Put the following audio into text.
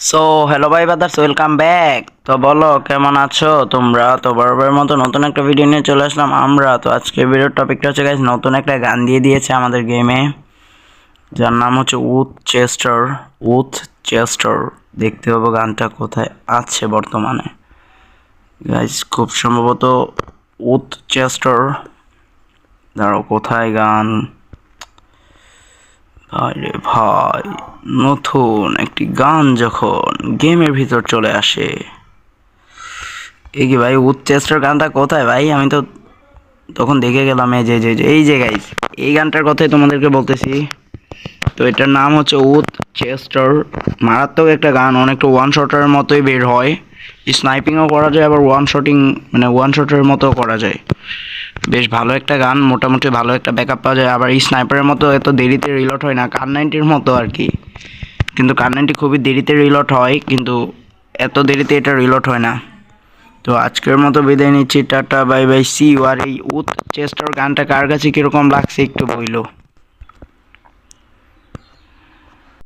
So hello ভাই brothers, welcome back. তো বলো কেমন আছো তোমরা? তো বরাবরের মতো নতুন একটা ভিডিও নিয়ে চলে আসলাম আমরা। তো আজকে ভিডিওর টপিকটা হচ্ছে গাইস, নতুন একটা গান দিয়ে দিয়েছে আমাদের গেমে, যার নাম হচ্ছে উথ চেস্টার। দেখতে হবে গানটা কোথায় আছে বর্তমানে গাইস, খুব সম্ভবত উথ চেস্টার। দাঁড়াও, কোথায় গান? ভাই রে ভাই, নতুন একটি গান যখন গেমের ভিতর চলে আসে, এই কি ভাই উচ্চেস্টার গানটা কোথায় ভাই? আমি তো তখন দেখে গেলাম, এই যে গাইস, এই গানটার কথাই তোমাদেরকে বলতেছি। তো এটার নাম হচ্ছে উথ চেস্টার। মারাত্মক একটা গান, অনেকটা ওয়ান শটারের মতোই বের হয়। স্নাইপিংও করা যায়, আবার ওয়ান শটের মতো করা যায়। বেশ ভালো একটা গান, মোটামুটি ভালো একটা ব্যাকআপ পাওয়া যায়। আবার এই স্নাইপারের মতো এত দেরিতে রিলোড হয় না, কার 90-র মতো আর কি। কিন্তু কার 90 খুবই দেরিতে রিলোড হয়, কিন্তু এত দেরিতে এটা রিলোড হয় না। তো আজকের মতো বিদায় নিচ্ছি, tata bye bye, see you. আর এই উথ চেস্টার গানটা কার কাছে কীরকম লাগছে একটু বইলো।